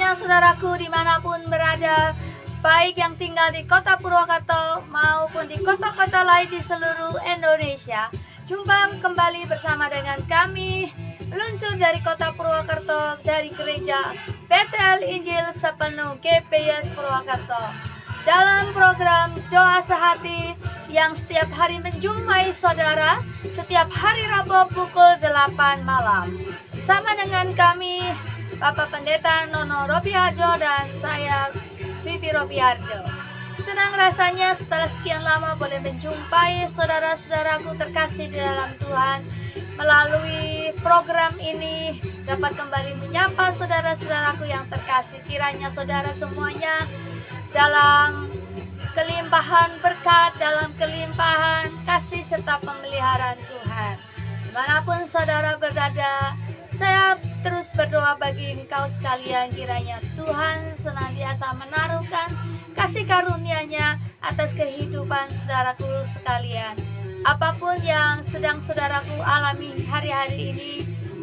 semuanya saudaraku dimanapun berada, baik yang tinggal di kota Purwakarta maupun di kota-kota lain di seluruh Indonesia. Jumpa kembali bersama dengan kami, luncur dari kota Purwakarta, dari gereja Bethel Injil Sepenuh GPS Purwakarta, dalam program Doa Sehati yang setiap hari menjumpai saudara setiap hari Rabu pukul 8 malam. Bersama dengan kami Bapak Pendeta Nono Robiharjo dan saya Vivi Robiharjo. Senang rasanya setelah sekian lama boleh menjumpai saudara-saudaraku terkasih di dalam Tuhan. Melalui program ini dapat kembali menyapa saudara-saudaraku yang terkasih. Kiranya saudara semuanya dalam kelimpahan berkat, dalam kelimpahan kasih serta pemeliharaan Tuhan. Dimanapun saudara berada, saya terus berdoa bagi engkau sekalian, kiranya Tuhan senantiasa menaruhkan kasih karunia-Nya atas kehidupan saudaraku sekalian. Apapun yang sedang saudaraku alami hari-hari ini,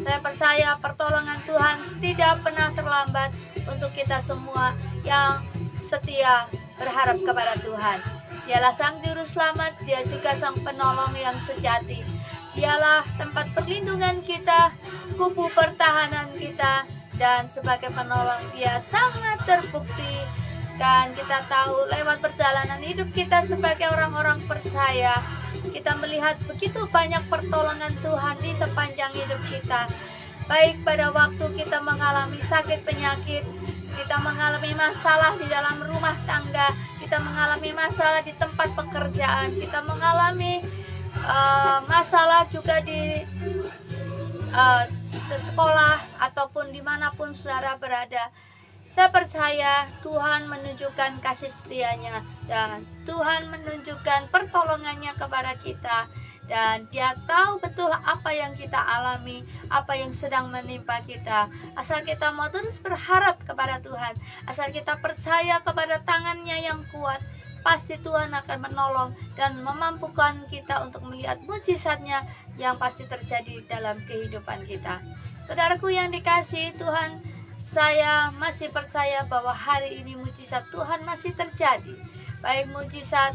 saya percaya pertolongan Tuhan tidak pernah terlambat untuk kita semua yang setia berharap kepada Tuhan. Dialah Sang Juru Selamat, Dia juga Sang Penolong yang sejati. Dialah tempat perlindungan kita, kubu pertahanan kita, dan sebagai penolong Dia sangat terbukti. Dan kita tahu lewat perjalanan hidup kita sebagai orang-orang percaya, kita melihat begitu banyak pertolongan Tuhan di sepanjang hidup kita. Baik pada waktu kita mengalami sakit penyakit, kita mengalami masalah di dalam rumah tangga, kita mengalami masalah di tempat pekerjaan, kita mengalami masalah juga di sekolah ataupun dimanapun saudara berada. Saya percaya Tuhan menunjukkan kasih setia-Nya dan Tuhan menunjukkan pertolongannya kepada kita, dan Dia tahu betul apa yang kita alami, apa yang sedang menimpa kita. Asal kita mau terus berharap kepada Tuhan, asal kita percaya kepada tangan-Nya yang kuat, pasti Tuhan akan menolong dan memampukan kita untuk melihat mujizat-Nya yang pasti terjadi dalam kehidupan kita. Saudaraku yang dikasihi Tuhan, saya masih percaya bahwa hari ini mujizat Tuhan masih terjadi. Baik mujizat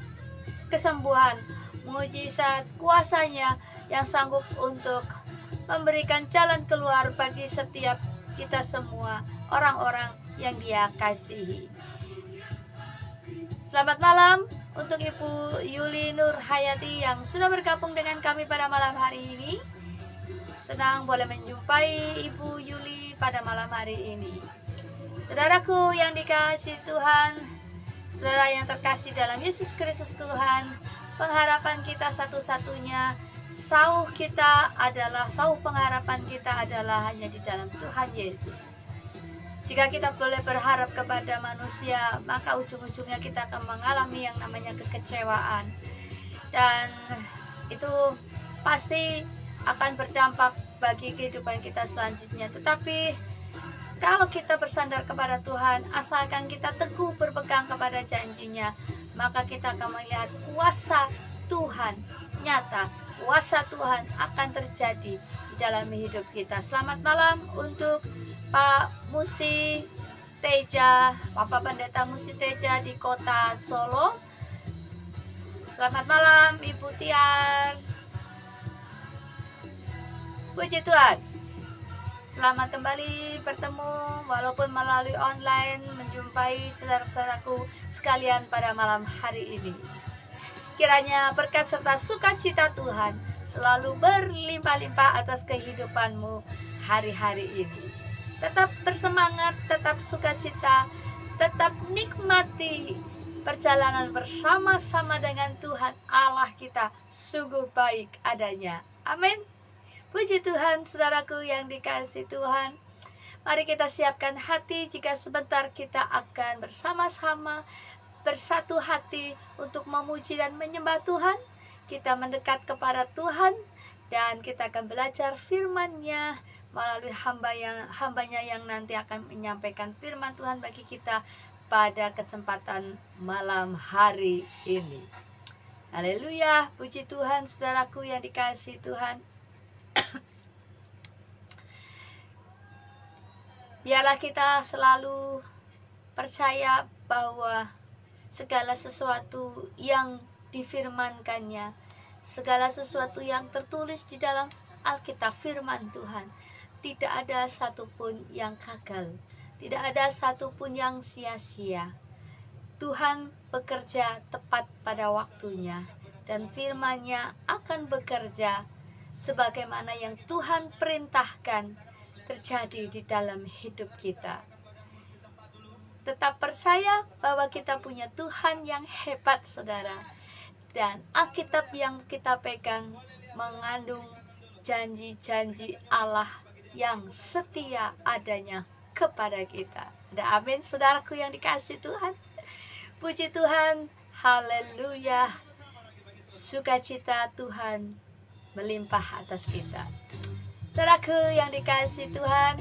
kesembuhan, mujizat kuasa-Nya yang sanggup untuk memberikan jalan keluar bagi setiap kita semua, orang-orang yang Dia kasihi. Selamat malam untuk Ibu Yuli Nur Hayati yang sudah bergabung dengan kami pada malam hari ini. Senang boleh menjumpai Ibu Yuli pada malam hari ini. Saudaraku yang dikasihi Tuhan, saudara yang terkasih dalam Yesus Kristus Tuhan, pengharapan kita satu-satunya, sauh pengharapan kita adalah hanya di dalam Tuhan Yesus. Jika kita boleh berharap kepada manusia, maka ujung-ujungnya kita akan mengalami yang namanya kekecewaan, dan itu pasti akan berdampak bagi kehidupan kita selanjutnya. Tetapi kalau kita bersandar kepada Tuhan, asalkan kita teguh berpegang kepada janji-Nya, maka kita akan melihat kuasa Tuhan nyata. Kuasa Tuhan akan terjadi di dalam hidup kita. Selamat malam untuk Pak Musi Teja, Bapak Pendeta Musi Teja di kota Solo. Selamat malam Ibu Tiar. Puji Tuhan, selamat kembali bertemu walaupun melalui online, menjumpai saudara-saudaraku sekalian pada malam hari ini. Kiranya berkat serta sukacita Tuhan selalu berlimpah-limpah atas kehidupanmu hari-hari ini. Tetap bersemangat, tetap sukacita, tetap nikmati perjalanan bersama-sama dengan Tuhan Allah kita, sungguh baik adanya. Amin. Puji Tuhan, saudaraku yang dikasihi Tuhan. Mari kita siapkan hati jika sebentar kita akan bersama-sama bersatu hati untuk memuji dan menyembah Tuhan. Kita mendekat kepada Tuhan dan kita akan belajar firman-Nya melalui hambanya yang nanti akan menyampaikan firman Tuhan bagi kita pada kesempatan malam hari ini. Haleluya, puji Tuhan, saudaraku yang dikasihi Tuhan. Biarlah kita selalu percaya bahwa segala sesuatu yang difirmankannya, segala sesuatu yang tertulis di dalam Alkitab firman Tuhan, tidak ada satupun yang gagal, tidak ada satupun yang sia-sia. Tuhan bekerja tepat pada waktunya, dan firman-Nya akan bekerja sebagaimana yang Tuhan perintahkan terjadi di dalam hidup kita. Tetap percaya bahwa kita punya Tuhan yang hebat, saudara. Dan Alkitab yang kita pegang mengandung janji-janji Allah yang setia adanya kepada kita. Ada amin, saudaraku yang dikasihi Tuhan. Puji Tuhan, haleluya. Sukacita Tuhan melimpah atas kita. Saudaraku yang dikasihi Tuhan,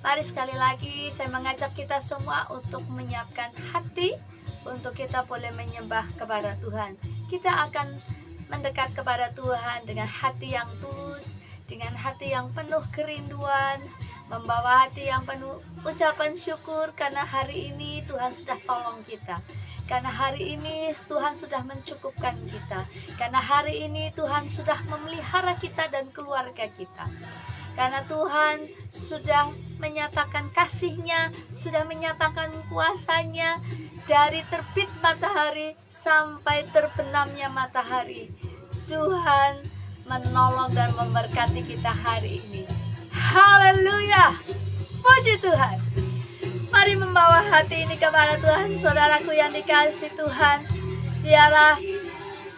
mari sekali lagi saya mengajak kita semua untuk menyiapkan hati untuk kita boleh menyembah kepada Tuhan. Kita akan mendekat kepada Tuhan dengan hati yang tulus, dengan hati yang penuh kerinduan, membawa hati yang penuh ucapan syukur karena hari ini Tuhan sudah tolong kita. Karena hari ini Tuhan sudah mencukupkan kita. Karena hari ini Tuhan sudah memelihara kita dan keluarga kita. Karena Tuhan sudah menyatakan kasih-Nya, sudah menyatakan kuasa-Nya dari terbit matahari sampai terbenamnya matahari. Tuhan menolong dan memberkati kita hari ini. Haleluya, puji Tuhan. Mari membawa hati ini kepada Tuhan, saudaraku yang dikasihi Tuhan. Biarlah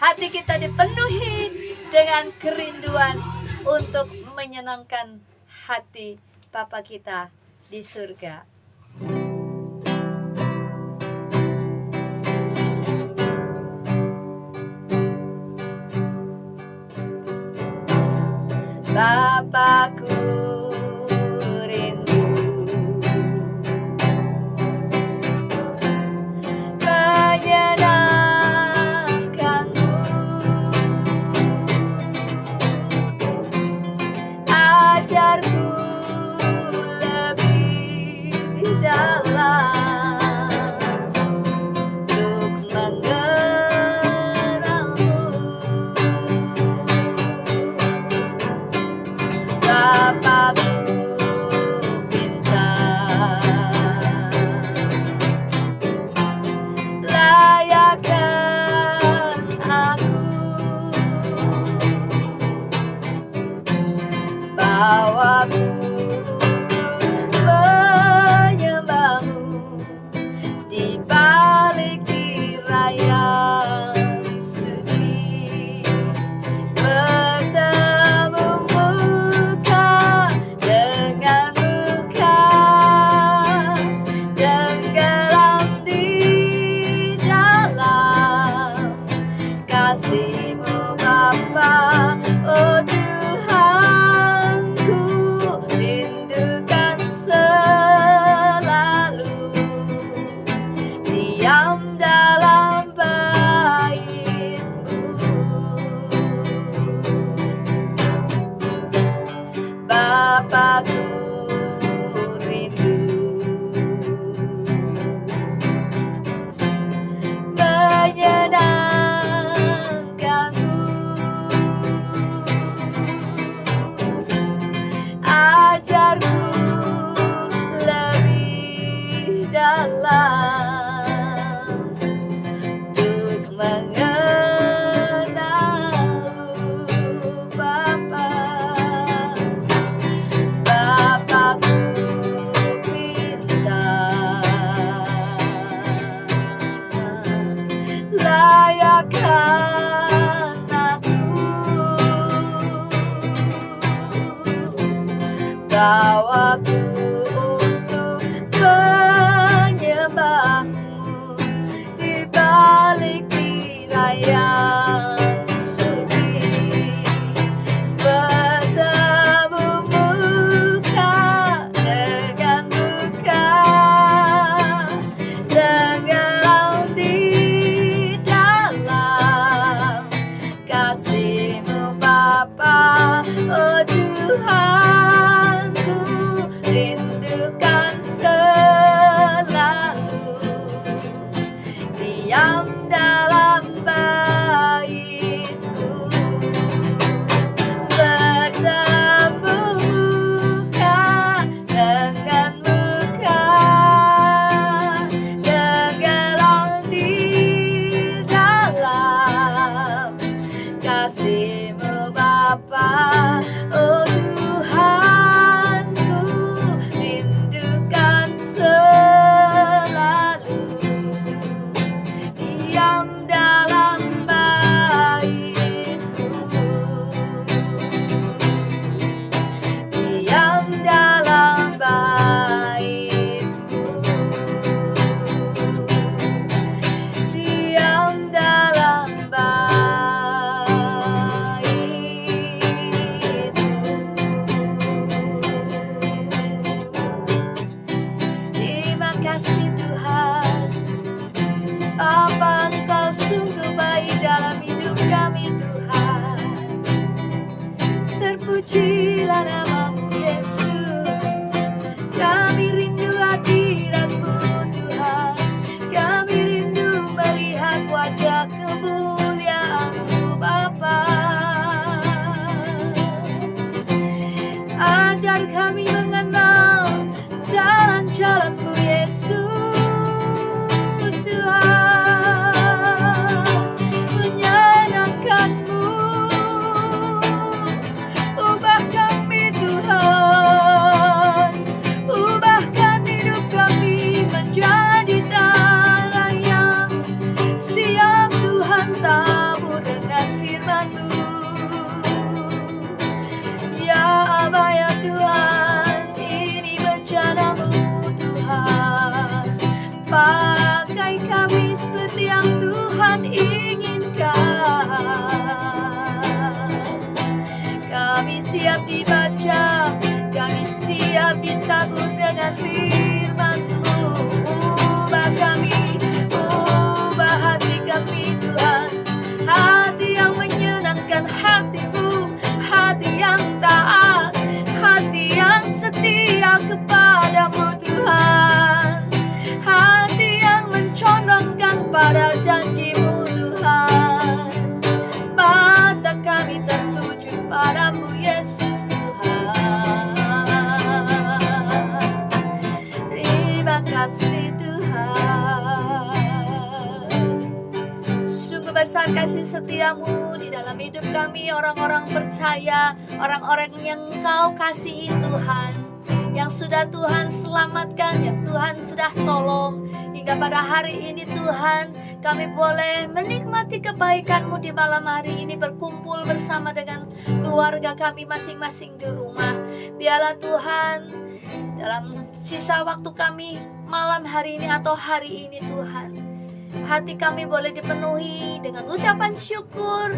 hati kita dipenuhi dengan kerinduan untuk menyenangkan hati Bapa kita di surga. Bapakku rindu menyenangkanmu, ajarku lebih dalam untuk mengenalmu. Bapakku pintar, layakkan aku, bawaku untuk menyembahmu di balik tirai yang suci. Bertemu muka dengan muka, tenggelam di dalam kasih-Mu Bapa. Oh Tuhanku, rindukan selalu diam dalam bait-Mu. Bapakku rindu menyenangkanmu, ajarku lebih dalam untuk mengenalmu, Bapa. Bapakku pintar, layakkan aku, bawaku untuk menyembahmu di balik tirai yang suci. Bertemu muka dengan muka, tenggelam di dalam kasih-Mu Bapa. Oh Tuhanku, rindukan Terpujilah namamu Yesus. Kami rindu hadirat-Mu Tuhan. Kami rindu melihat wajah kemuliaan-Mu Bapa. Ajar kami mengenal jalan-jalan-Mu Yesus Tuhan. Menyenangkan-Mu, ubah kami Tuhan. Ubahkan hidup kami menjadi tanah yang siap Tuhan tabur dengan firman-Mu. Ya Aba ya Tuhan, ini bencana-Mu Tuhan. Pakai kami seperti yang Tuhan inginkan. Kami siap dibaca, kami siap ditabur dengan firman-Mu. Ubah kami, ubah hati kami Tuhan. Hati yang menyenangkan hati-Mu, hati yang taat, hati yang setia kepadamu Tuhan. Hati yang mencondongkan pada janji-Mu Tuhan. Mata kami tertuju padamu Yesus Tuhan. Terima kasih Tuhan. Sungguh besar kasih setia-Mu di dalam hidup kami, orang-orang percaya, orang-orang yang Engkau kasihi Tuhan, yang sudah Tuhan selamatkan, yang Tuhan sudah tolong. Hingga pada hari ini Tuhan, kami boleh menikmati kebaikan-Mu di malam hari ini, berkumpul bersama dengan keluarga kami masing-masing di rumah. Biarlah Tuhan, dalam sisa waktu kami malam hari ini atau hari ini Tuhan, hati kami boleh dipenuhi dengan ucapan syukur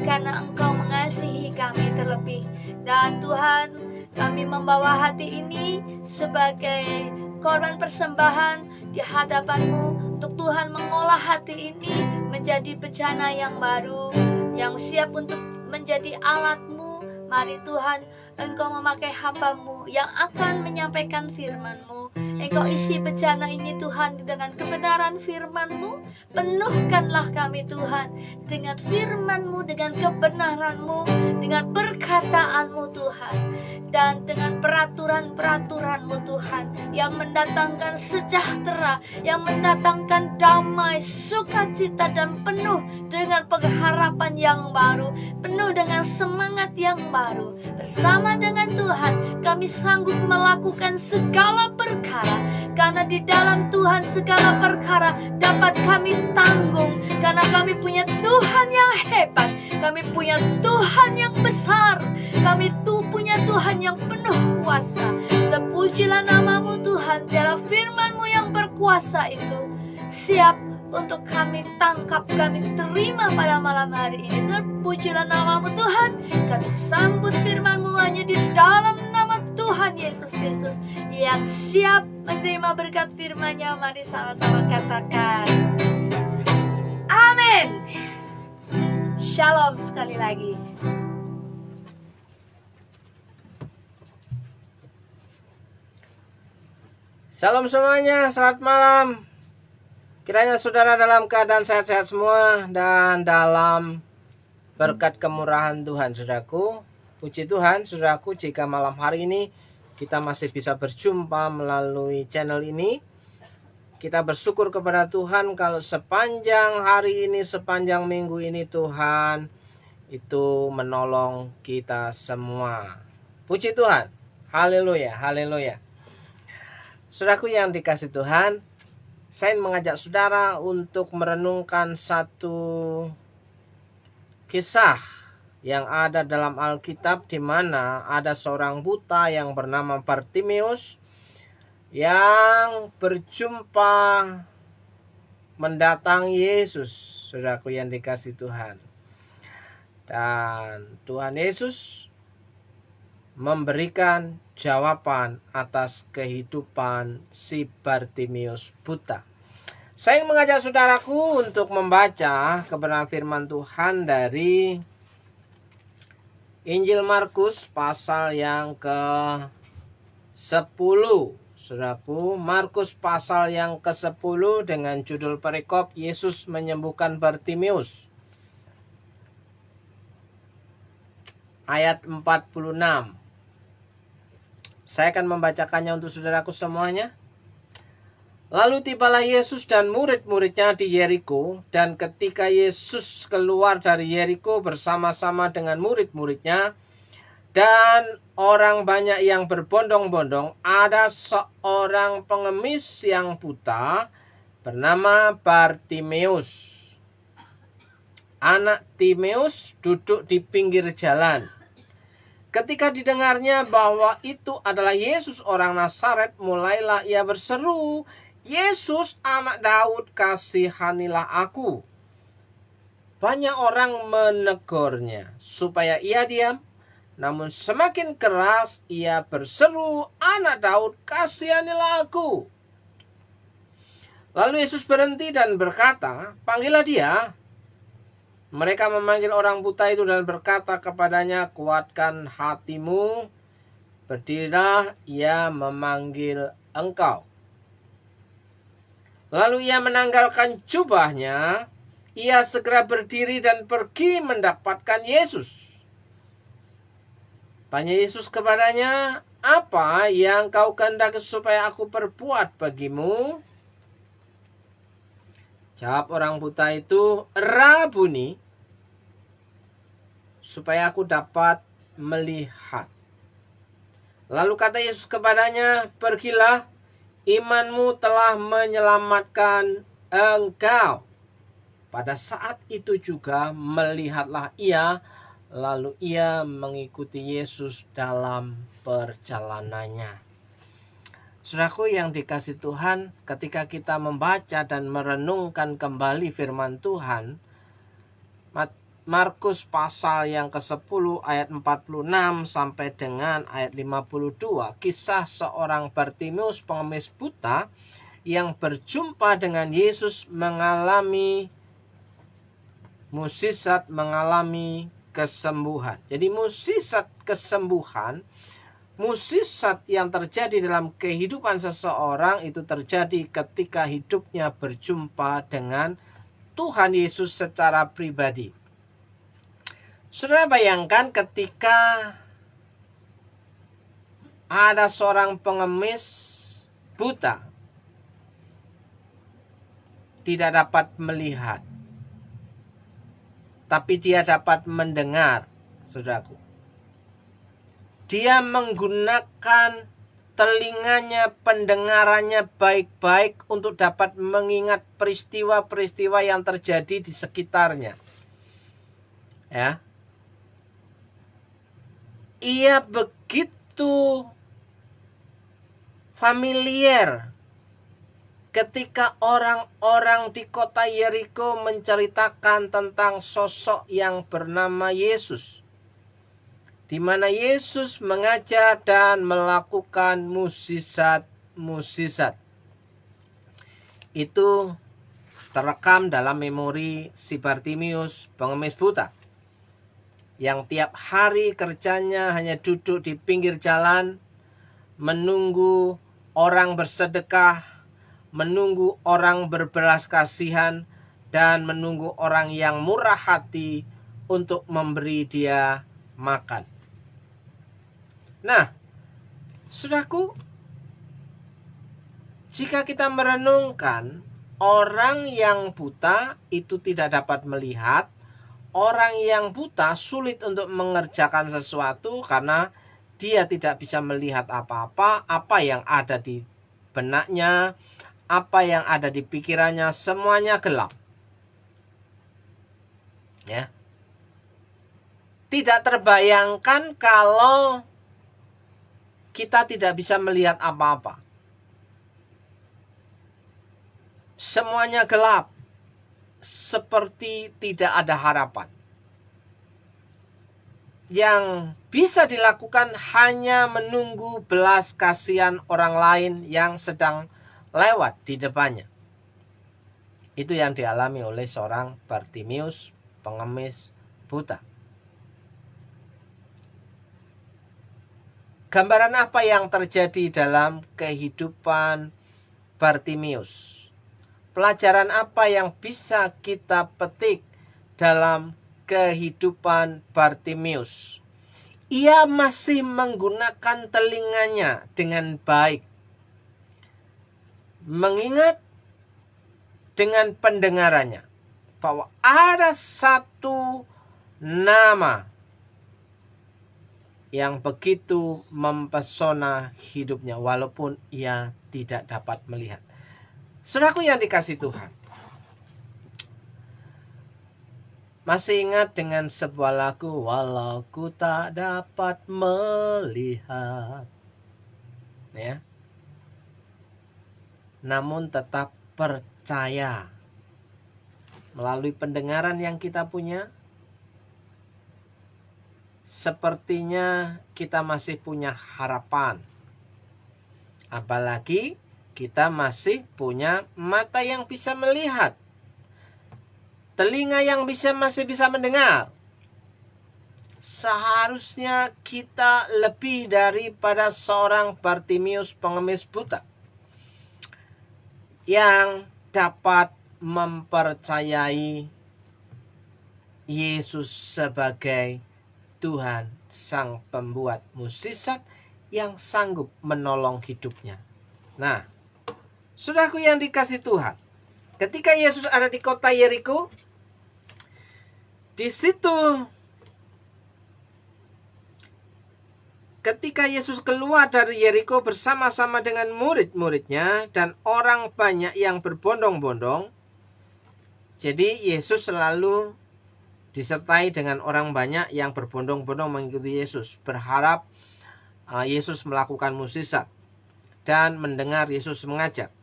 karena Engkau mengasihi kami terlebih. Dan Tuhan, kami membawa hati ini sebagai korban persembahan di hadapan-Mu untuk Tuhan mengolah hati ini menjadi bejana yang baru, yang siap untuk menjadi alat-Mu. Mari Tuhan, Engkau memakai hamba-Mu yang akan menyampaikan firman-Mu. Engkau isi bejana ini Tuhan dengan kebenaran firman-Mu. Penuhkanlah kami Tuhan dengan firman-Mu, dengan kebenaran-Mu, dengan perkataan-Mu Tuhan, dan dengan peraturan-peraturan-Mu Tuhan yang mendatangkan sejahtera, yang mendatangkan damai, sukacita, dan penuh dengan pengharapan yang baru, penuh dengan semangat yang baru. Bersama dengan Tuhan kami sanggup melakukan segala perkara, karena di dalam Tuhan segala perkara dapat kami tanggung, karena kami punya Tuhan yang hebat, kami punya Tuhan yang besar, kami punya Tuhan yang penuh kuasa. Terpujilah namamu Tuhan, biarlah firman-Mu yang berkuasa itu siap untuk kami tangkap, kami terima pada malam hari ini. Terpujilah namamu Tuhan, kami sambut firman-Mu hanya di dalam nama Tuhan Yesus Kristus yang siap menerima berkat firman-Nya. Mari sama-sama katakan amin. Shalom sekali lagi. Shalom semuanya, selamat malam. Kiranya saudara dalam keadaan sehat-sehat semua dan dalam berkat kemurahan Tuhan, saudaraku. Puji Tuhan, saudaraku, jika malam hari ini kita masih bisa berjumpa melalui channel ini. Kita bersyukur kepada Tuhan kalau sepanjang hari ini, sepanjang minggu ini Tuhan itu menolong kita semua. Puji Tuhan, haleluya, haleluya. Saudaraku yang dikasih Tuhan, saya mengajak saudara untuk merenungkan satu kisah yang ada dalam Alkitab, di mana ada seorang buta yang bernama Bartimeus yang berjumpa mendatangi Yesus, saudaraku yang dikasih Tuhan. Dan Tuhan Yesus memberikan jawaban atas kehidupan si Bartimeus buta. Saya mengajak saudaraku untuk membaca kebenaran firman Tuhan dari Injil Markus pasal yang ke-10. Saudaraku, Markus pasal yang ke-10 dengan judul perikop Yesus menyembuhkan Bartimeus. Ayat 46. Saya akan membacakannya untuk saudaraku semuanya. Lalu tibalah Yesus dan murid-muridnya di Yeriko, dan ketika Yesus keluar dari Yeriko bersama-sama dengan murid-muridnya dan orang banyak yang berbondong-bondong, ada seorang pengemis yang buta bernama Bartimeus. Anak Timeus duduk di pinggir jalan. Ketika didengarnya bahwa itu adalah Yesus orang Nazaret, mulailah ia berseru, "Yesus anak Daud, kasihanilah aku." Banyak orang menegurnya supaya ia diam, namun semakin keras ia berseru, "Anak Daud, kasihanilah aku." Lalu Yesus berhenti dan berkata, "Panggillah dia." Mereka memanggil orang buta itu dan berkata kepadanya, "Kuatkan hatimu, berdirilah, ia memanggil engkau." Lalu ia menanggalkan jubahnya, ia segera berdiri dan pergi mendapatkan Yesus. Tanya Yesus kepadanya, "Apa yang kau kehendaki supaya aku perbuat bagimu?" Jawab orang buta itu, "Rabuni, supaya aku dapat melihat." Lalu kata Yesus kepadanya, "Pergilah, imanmu telah menyelamatkan engkau." Pada saat itu juga melihatlah ia, lalu ia mengikuti Yesus dalam perjalanannya. Saudaraku yang dikasihi Tuhan, ketika kita membaca dan merenungkan kembali firman Tuhan, Markus pasal yang ke-10 ayat 46 sampai dengan ayat 52, kisah seorang Bartimeus pengemis buta yang berjumpa dengan Yesus mengalami mukjizat, mengalami kesembuhan. Jadi mukjizat kesembuhan, mukjizat yang terjadi dalam kehidupan seseorang itu terjadi ketika hidupnya berjumpa dengan Tuhan Yesus secara pribadi. Saudara bayangkan ketika ada seorang pengemis buta, tidak dapat melihat, tapi dia dapat mendengar, saudaraku. Dia menggunakan telinganya, pendengarannya baik-baik untuk dapat mengingat peristiwa-peristiwa yang terjadi di sekitarnya. Ya. Ia begitu familiar ketika orang-orang di kota Yeriko menceritakan tentang sosok yang bernama Yesus, di mana Yesus mengajar dan melakukan mukjizat-mukjizat. Itu terekam dalam memori si Bartimeus, pengemis buta, yang tiap hari kerjanya hanya duduk di pinggir jalan, menunggu orang bersedekah, menunggu orang berbelas kasihan, dan menunggu orang yang murah hati untuk memberi dia makan. Nah, saudaraku, jika kita merenungkan, orang yang buta itu tidak dapat melihat. Orang yang buta sulit untuk mengerjakan sesuatu karena dia tidak bisa melihat apa-apa, apa yang ada di benaknya, apa yang ada di pikirannya, semuanya gelap. Ya. Tidak terbayangkan kalau kita tidak bisa melihat apa-apa. Semuanya gelap. Seperti tidak ada harapan. Yang bisa dilakukan hanya menunggu belas kasihan orang lain yang sedang lewat di depannya. Itu yang dialami oleh seorang Bartimeus, pengemis buta. Gambaran apa yang terjadi dalam kehidupan Bartimius? Pelajaran apa yang bisa kita petik dalam kehidupan Bartimius? Ia masih menggunakan telinganya dengan baik, mengingat dengan pendengarannya bahwa ada satu nama yang begitu mempesona hidupnya walaupun ia tidak dapat melihat. Saudaraku yang dikasihi Tuhan, masih ingat dengan sebuah lagu, walau ku tak dapat melihat, ya, namun tetap percaya melalui pendengaran yang kita punya. Sepertinya kita masih punya harapan, apalagi kita masih punya mata yang bisa melihat, telinga yang masih bisa mendengar. Seharusnya kita lebih daripada seorang Bartimius pengemis buta yang dapat mempercayai Yesus sebagai Tuhan sang pembuat mukjizat yang sanggup menolong hidupnya. Nah, saudaraku yang dikasihi Tuhan, ketika Yesus ada di kota Yeriko, di situ ketika Yesus keluar dari Yeriko bersama-sama dengan murid-muridnya dan orang banyak yang berbondong-bondong, jadi Yesus selalu disertai dengan orang banyak yang berbondong-bondong mengikuti Yesus, berharap Yesus melakukan mukjizat dan mendengar Yesus mengajar.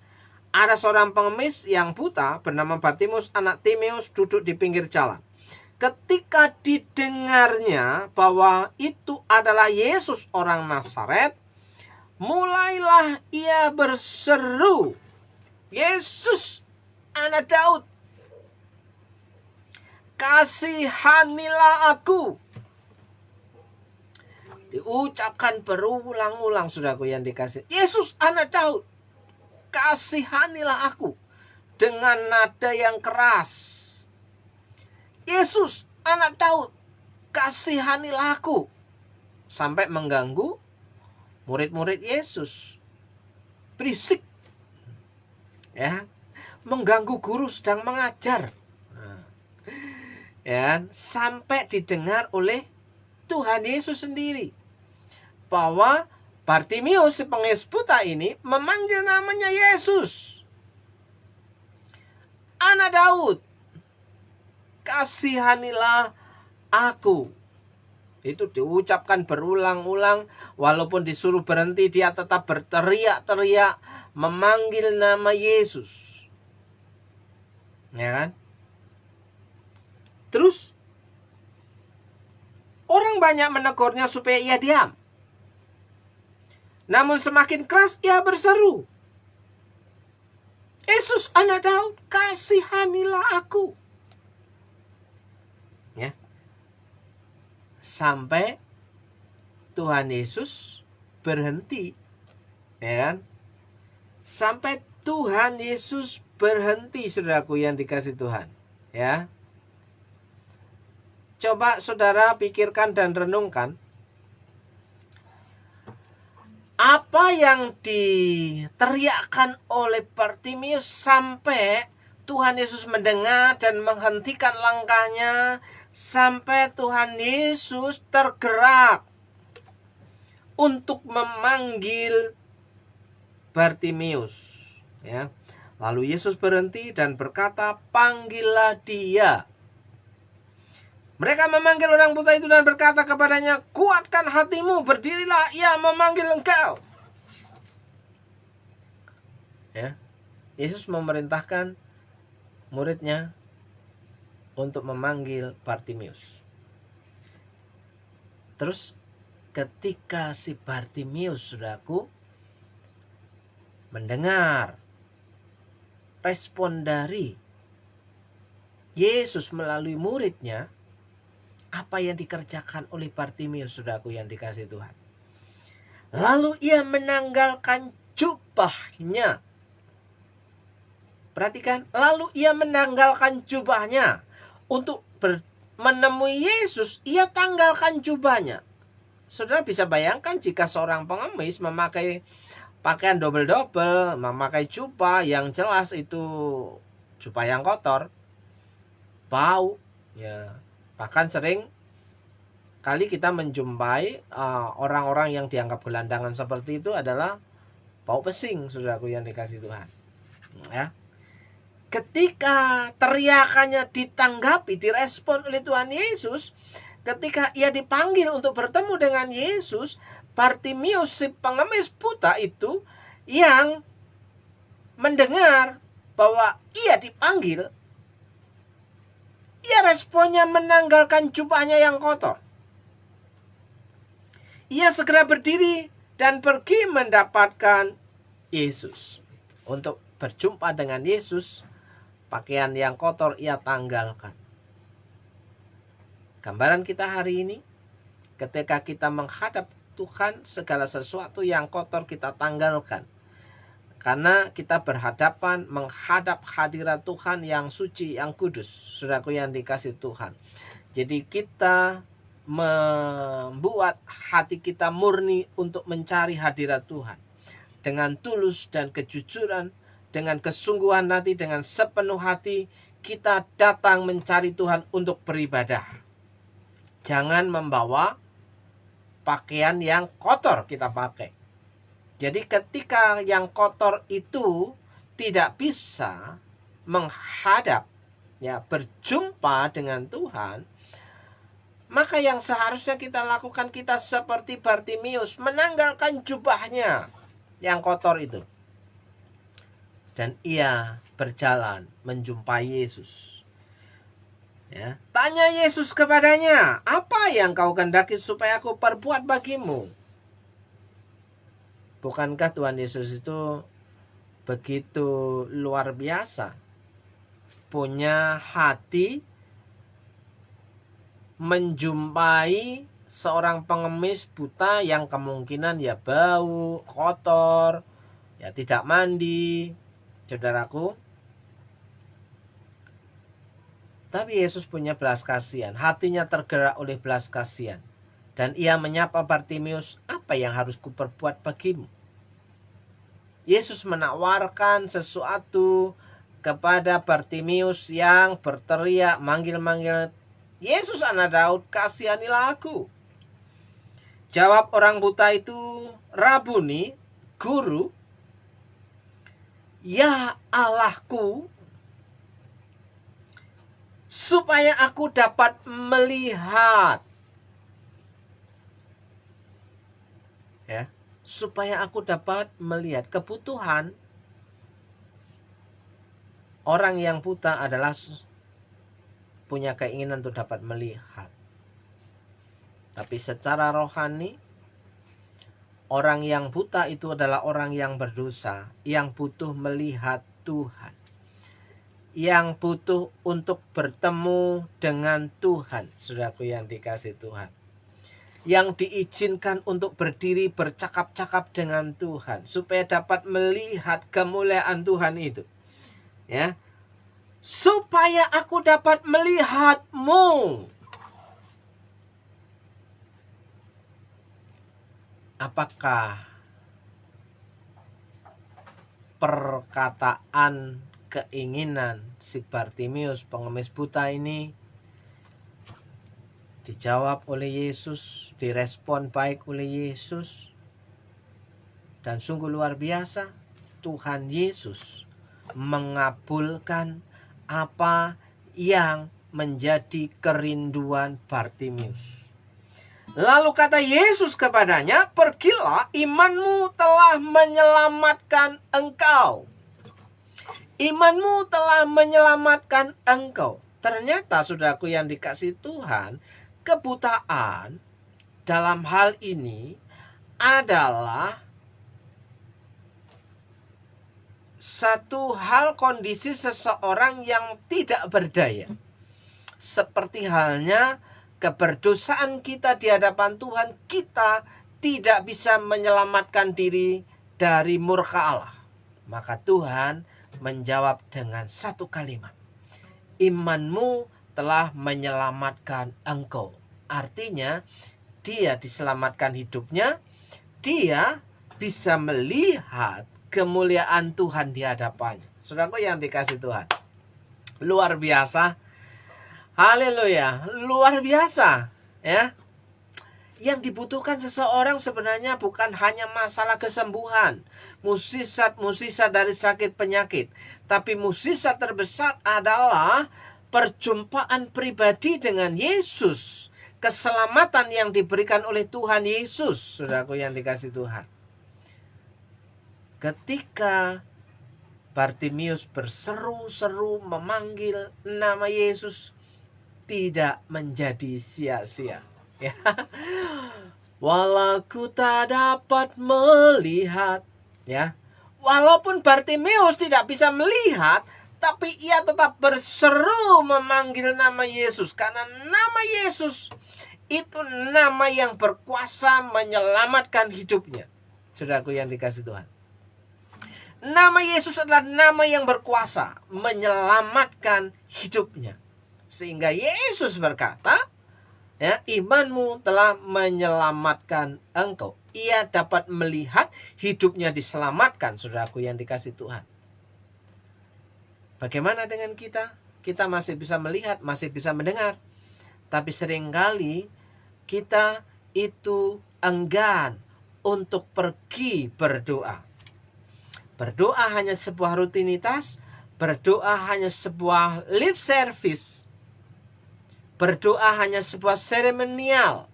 Ada seorang pengemis yang buta bernama Bartimius anak Timeus duduk di pinggir jalan. Ketika didengarnya bahwa itu adalah Yesus orang Nazaret, mulailah ia berseru, "Yesus, anak Daud, kasihanilah aku." Diucapkan berulang-ulang, saudaraku yang dikasihi. Yesus anak Daud, kasihanilah aku, dengan nada yang keras. Yesus anak Daud, kasihanilah aku, sampai mengganggu murid-murid Yesus. Berisik, ya, mengganggu guru sedang mengajar. Ya, sampai didengar oleh Tuhan Yesus sendiri bahwa Bartimius si pengemis buta ini memanggil namanya Yesus, anak Daud, kasihanilah aku. Itu diucapkan berulang-ulang, walaupun disuruh berhenti dia tetap berteriak-teriak memanggil nama Yesus. Ya kan? Terus orang banyak menegurnya supaya ia diam. Namun semakin keras ia berseru, "Yesus anak Daud, kasihanilah aku." Ya. Sampai Tuhan Yesus berhenti. Ya kan? Sampai Tuhan Yesus berhenti, saudaraku yang dikasihi Tuhan. Ya. Coba saudara pikirkan dan renungkan, apa yang diteriakkan oleh Bartimius sampai Tuhan Yesus mendengar dan menghentikan langkahnya, sampai Tuhan Yesus tergerak untuk memanggil Bartimius. Ya. Lalu Yesus berhenti dan berkata, "Panggillah dia." Mereka memanggil orang buta itu dan berkata kepadanya, "Kuatkan hatimu, berdirilah, ia memanggil engkau." Ya. Yesus memerintahkan muridnya untuk memanggil Bartimius. Terus ketika si Bartimius, saudaraku, mendengar respon dari Yesus melalui muridnya, apa yang dikerjakan oleh Bartimius, saudaraku yang dikasihi Tuhan? Lalu ia menanggalkan jubahnya. Perhatikan, lalu ia menanggalkan jubahnya. Untuk menemui Yesus, ia tanggalkan jubahnya. Saudara bisa bayangkan jika seorang pengemis memakai pakaian double-double, memakai jubah yang jelas itu jubah yang kotor, bau, ya. Bahkan sering kali kita menjumpai orang-orang yang dianggap gelandangan seperti itu adalah bau pesing, saudaraku yang dikasih Tuhan. Ya. Ketika teriakannya ditanggapi, direspon oleh Tuhan Yesus, ketika ia dipanggil untuk bertemu dengan Yesus, Bartimius si pengemis buta itu yang mendengar bahwa ia dipanggil, ia responnya menanggalkan jubahnya yang kotor. Ia segera berdiri dan pergi mendapatkan Yesus. Untuk berjumpa dengan Yesus, pakaian yang kotor ia tanggalkan. Gambaran kita hari ini, ketika kita menghadap Tuhan, segala sesuatu yang kotor kita tanggalkan. Karena kita berhadapan menghadap hadirat Tuhan yang suci, yang kudus. Saudaraku yang dikasih Tuhan. Jadi kita membuat hati kita murni untuk mencari hadirat Tuhan. Dengan tulus dan kejujuran, dengan kesungguhan hati, dengan sepenuh hati, kita datang mencari Tuhan untuk beribadah. Jangan membawa pakaian yang kotor kita pakai. Jadi ketika yang kotor itu tidak bisa menghadap, ya, berjumpa dengan Tuhan, maka yang seharusnya kita lakukan, kita seperti Bartimius, menanggalkan jubahnya yang kotor itu. Dan ia berjalan menjumpai Yesus. Ya, tanya Yesus kepadanya, apa yang kau kehendaki supaya aku perbuat bagimu? Bukankah Tuhan Yesus itu begitu luar biasa? Punya hati menjumpai seorang pengemis buta yang kemungkinan ya bau, kotor, ya tidak mandi, saudaraku. Tapi Yesus punya belas kasihan, hatinya tergerak oleh belas kasihan. Dan ia menyapa Bartimius, apa yang harus kuperbuat bagimu? Yesus menawarkan sesuatu kepada Bartimius yang berteriak, manggil-manggil, Yesus anak Daud, kasihanilah aku. Jawab orang buta itu, Rabuni, guru, ya Allahku, supaya aku dapat melihat. Ya, supaya aku dapat melihat. Kebutuhan orang yang buta adalah punya keinginan untuk dapat melihat. Tapi secara rohani, orang yang buta itu adalah orang yang berdosa, yang butuh melihat Tuhan, yang butuh untuk bertemu dengan Tuhan, saudaraku yang dikasih Tuhan, yang diizinkan untuk berdiri bercakap-cakap dengan Tuhan, supaya dapat melihat kemuliaan Tuhan itu. Ya, supaya aku dapat melihatmu. Apakah perkataan, keinginan si Bartimius pengemis buta ini dijawab oleh Yesus, direspon baik oleh Yesus? Dan sungguh luar biasa, Tuhan Yesus mengabulkan apa yang menjadi kerinduan Bartimius. Lalu kata Yesus kepadanya, pergilah, imanmu telah menyelamatkan engkau. Imanmu telah menyelamatkan engkau. Ternyata saudaraku yang dikasih Tuhan, kebutaan dalam hal ini adalah satu hal, kondisi seseorang yang tidak berdaya. Seperti halnya keberdosaan kita di hadapan Tuhan, kita tidak bisa menyelamatkan diri dari murka Allah. Maka Tuhan menjawab dengan satu kalimat, imanmu telah menyelamatkan engkau. Artinya dia diselamatkan hidupnya, dia bisa melihat kemuliaan Tuhan di hadapannya. Saudaraku yang dikasih Tuhan, luar biasa. Haleluya, luar biasa ya. Yang dibutuhkan seseorang sebenarnya bukan hanya masalah kesembuhan, musisat dari sakit penyakit, tapi musisat terbesar adalah perjumpaan pribadi dengan Yesus, keselamatan yang diberikan oleh Tuhan Yesus. Saudaraku yang dikasih Tuhan, ketika Bartimius berseru-seru memanggil nama Yesus, tidak menjadi sia-sia. Ya. Walau ku tak dapat melihat, ya. Walaupun Bartimius tidak bisa melihat, tapi ia tetap berseru memanggil nama Yesus, karena nama Yesus itu nama yang berkuasa menyelamatkan hidupnya. Saudaraku yang dikasih Tuhan, nama Yesus adalah nama yang berkuasa menyelamatkan hidupnya. Sehingga Yesus berkata, ya, imanmu telah menyelamatkan engkau. Ia dapat melihat hidupnya diselamatkan. Saudaraku yang dikasih Tuhan, bagaimana dengan kita? Kita masih bisa melihat, masih bisa mendengar, tapi seringkali kita itu enggan untuk pergi berdoa. Berdoa hanya sebuah rutinitas, berdoa hanya sebuah lip service, berdoa hanya sebuah seremonial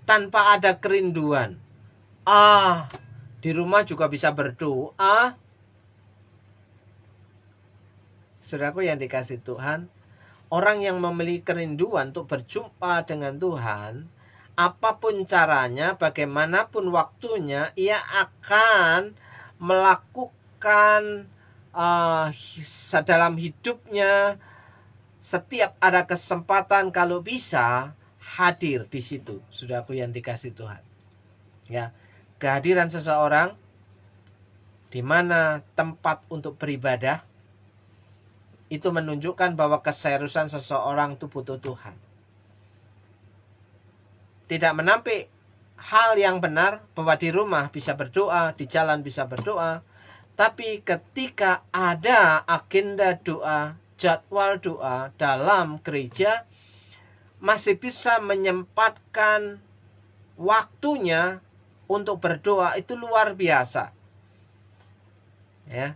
tanpa ada kerinduan. Di rumah juga bisa berdoa. Saudaraku yang dikasih Tuhan, orang yang memiliki kerinduan untuk berjumpa dengan Tuhan, apapun caranya, bagaimanapun waktunya, ia akan melakukan dalam hidupnya. Setiap ada kesempatan, kalau bisa hadir di situ. Saudaraku yang dikasih Tuhan, ya, kehadiran seseorang di mana tempat untuk beribadah itu menunjukkan bahwa keseriusan seseorang itu butuh Tuhan. Tidak menampik hal yang benar bahwa di rumah bisa berdoa, di jalan bisa berdoa, tapi ketika ada agenda doa, jadwal doa dalam gereja, masih bisa menyempatkan waktunya untuk berdoa, itu luar biasa. Ya.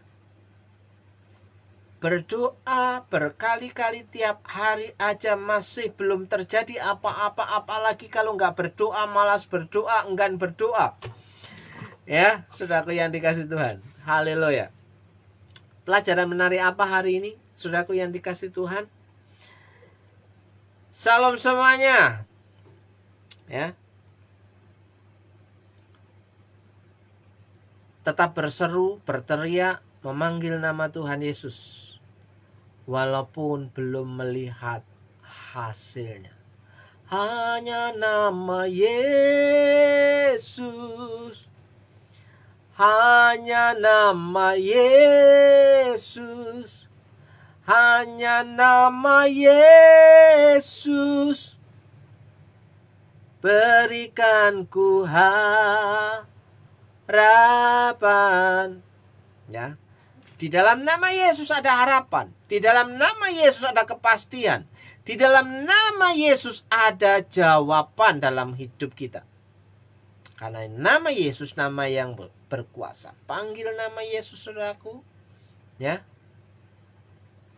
Berdoa berkali-kali tiap hari aja masih belum terjadi apa-apa, apalagi kalau nggak berdoa, malas berdoa, enggan berdoa. Ya, saudaraku yang dikasih Tuhan, haleluya. Pelajaran menarik apa hari ini, saudaraku yang dikasih Tuhan? Salam semuanya. Ya. Tetap berseru, berteriak, memanggil nama Tuhan Yesus, walaupun belum melihat hasilnya. Hanya nama Yesus, hanya nama Yesus, hanya nama Yesus, berikan ku harapan. Ya, di dalam nama Yesus ada harapan, di dalam nama Yesus ada kepastian, di dalam nama Yesus ada jawaban dalam hidup kita. Karena nama Yesus nama yang berkuasa. Panggil nama Yesus, saudaraku. Ya.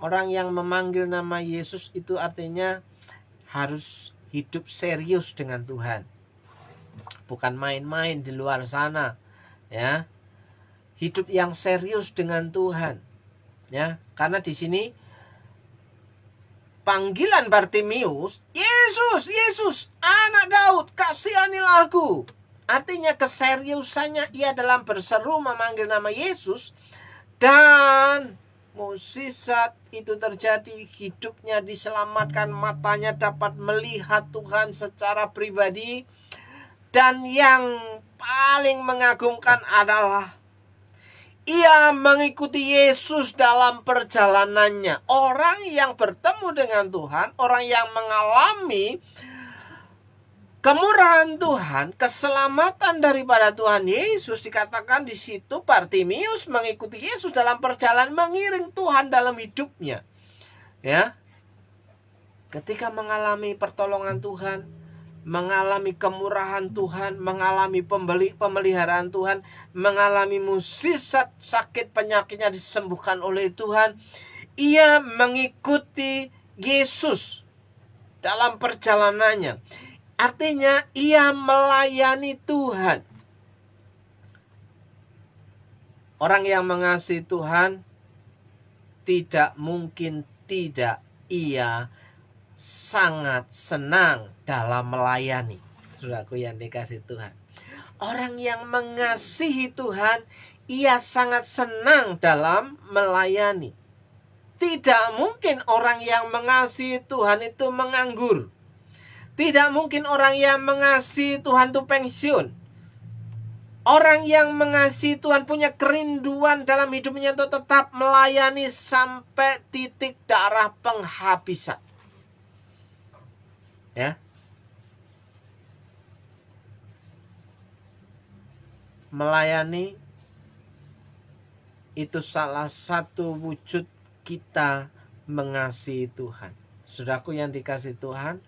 Orang yang memanggil nama Yesus itu artinya harus hidup serius dengan Tuhan. Bukan main-main di luar sana, ya. Hidup yang serius dengan Tuhan. Ya, karena di sini panggilan Bartimius, Yesus, Yesus, anak Daud, kasihanilah aku. Artinya keseriusannya ia dalam berseru memanggil nama Yesus, dan mukjizat itu terjadi, hidupnya diselamatkan, matanya dapat melihat Tuhan secara pribadi, Dan yang paling mengagumkan adalah ia mengikuti Yesus dalam perjalanannya. Orang yang bertemu dengan Tuhan, orang yang mengalami kemurahan Tuhan, keselamatan daripada Tuhan Yesus, dikatakan di situ Bartimius mengikuti Yesus dalam perjalanan, mengiring Tuhan dalam hidupnya. Ya. Ketika mengalami pertolongan Tuhan, mengalami kemurahan Tuhan, mengalami pemeliharaan Tuhan, mengalami musisat sakit penyakitnya disembuhkan oleh Tuhan, ia mengikuti Yesus dalam perjalanannya. Artinya ia melayani Tuhan. Orang yang mengasihi Tuhan tidak mungkin tidak ia sangat senang dalam melayani. Saudaraku yang dikasihi Tuhan, orang yang mengasihi Tuhan, ia sangat senang dalam melayani. Tidak mungkin orang yang mengasihi Tuhan itu menganggur. Tidak mungkin orang yang mengasihi Tuhan itu pensiun. Orang yang mengasihi Tuhan punya kerinduan dalam hidupnya untuk tetap melayani sampai titik darah penghabisan. Ya. Melayani itu salah satu wujud kita mengasihi Tuhan. Saudaraku yang dikasihi Tuhan,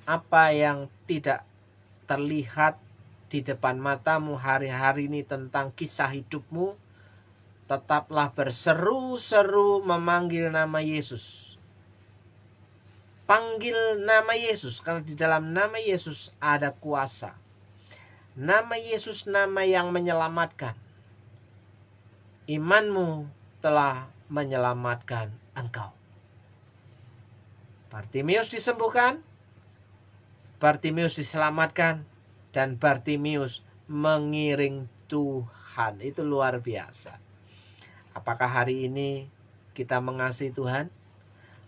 apa yang tidak terlihat di depan matamu hari-hari ini tentang kisah hidupmu, tetaplah berseru-seru memanggil nama Yesus. Panggil nama Yesus, karena di dalam nama Yesus ada kuasa. Nama Yesus nama yang menyelamatkan. Imanmu telah menyelamatkan engkau. Bartimius disembuhkan, Bartimius diselamatkan, dan Bartimius mengiring Tuhan. Itu luar biasa. Apakah hari ini kita mengasihi Tuhan?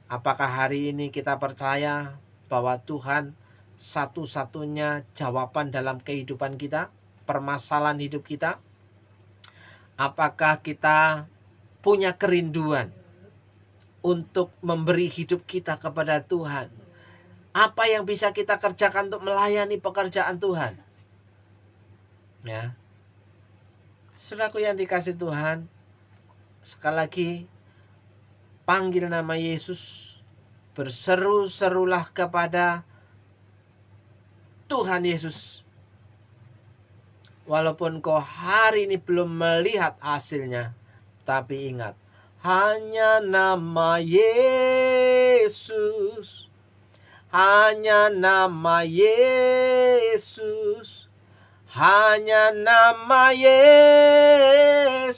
Apakah hari ini kita percaya bahwa Tuhan satu-satunya jawaban dalam kehidupan kita, permasalahan hidup kita? Apakah kita punya kerinduan untuk memberi hidup kita kepada Tuhan? Apa yang bisa kita kerjakan untuk melayani pekerjaan Tuhan? Ya. Saudaraku yang dikasihi Tuhan, sekali lagi, panggil nama Yesus, berseru-serulah kepada Tuhan Yesus. Walaupun kau hari ini belum melihat hasilnya, tapi ingat, hanya nama Yesus, hanya nama Yesus, hanya nama Yesus,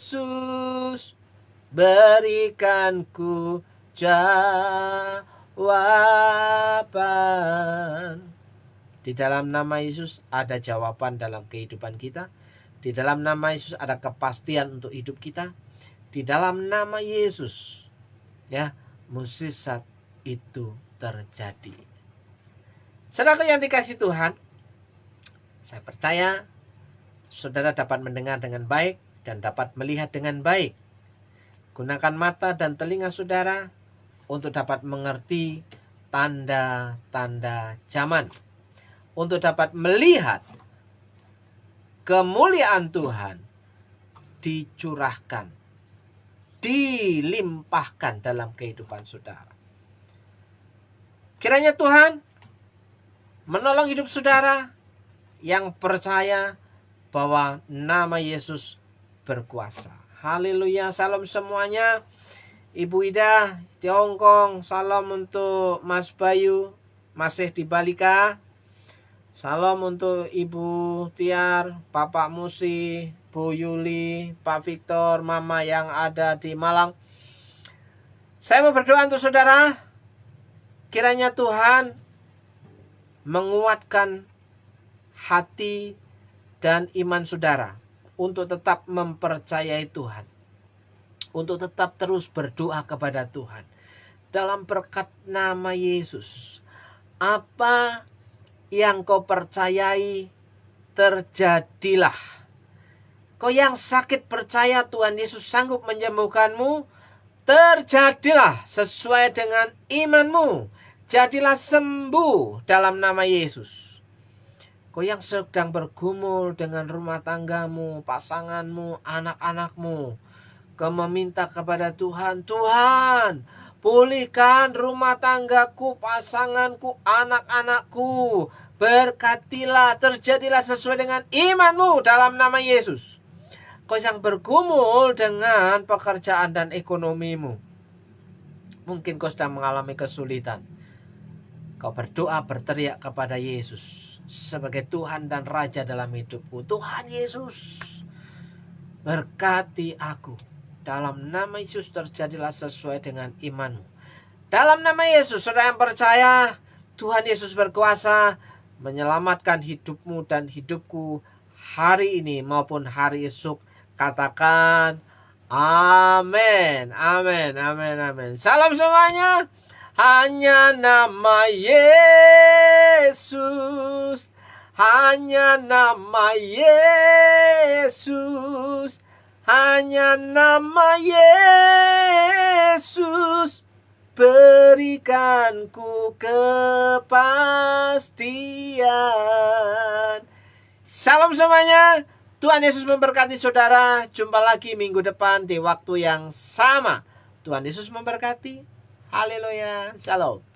berikanku jawaban. Di dalam nama Yesus ada jawaban dalam kehidupan kita. Di dalam nama Yesus ada kepastian untuk hidup kita. Di dalam nama Yesus, ya, mukjizat itu terjadi. Saudara yang dikasihi Tuhan, saya percaya saudara dapat mendengar dengan baik dan dapat melihat dengan baik. Gunakan mata dan telinga saudara untuk dapat mengerti tanda-tanda zaman. Untuk dapat melihat kemuliaan Tuhan dicurahkan, dilimpahkan dalam kehidupan saudara. Kiranya Tuhan menolong hidup saudara yang percaya bahwa nama Yesus berkuasa. Haleluya, salam semuanya. Ibu Ida di Hong Kong, salam untuk Mas Bayu masih di Balika. Salam untuk Ibu Tiar, Bapak Musi, Bu Yuli, Pak Victor, Mama yang ada di Malang. Saya mau berdoa untuk saudara. Kiranya Tuhan menguatkan hati dan iman saudara untuk tetap mempercayai Tuhan. Untuk tetap terus berdoa kepada Tuhan. Dalam berkat nama Yesus, Apa yang kau percayai terjadilah. Kau yang sakit percaya Tuhan Yesus sanggup menyembuhkanmu, terjadilah sesuai dengan imanmu. Jadilah sembuh dalam nama Yesus. Kau yang sedang bergumul dengan rumah tanggamu, pasanganmu, anak-anakmu, kau meminta kepada Tuhan, Tuhan, pulihkan rumah tanggaku, pasanganku, anak-anakku. Berkatilah, terjadilah sesuai dengan imanmu dalam nama Yesus. Kau yang bergumul dengan pekerjaan dan ekonomimu, mungkin kau sedang mengalami kesulitan. Kau berdoa, berteriak kepada Yesus sebagai Tuhan dan Raja dalam hidupku. Tuhan Yesus, berkati aku. Dalam nama Yesus terjadilah sesuai dengan imanmu. Dalam nama Yesus, saudara yang percaya, Tuhan Yesus berkuasa menyelamatkan hidupmu dan hidupku hari ini maupun hari esok. Katakan amin, amin, amin, amin. Salam semuanya. Hanya nama Yesus, hanya nama Yesus, hanya nama Yesus berikanku kepastian. Salam semuanya. Tuhan Yesus memberkati saudara. Jumpa lagi minggu depan di waktu yang sama. Tuhan Yesus memberkati. Haleluya. Shalom.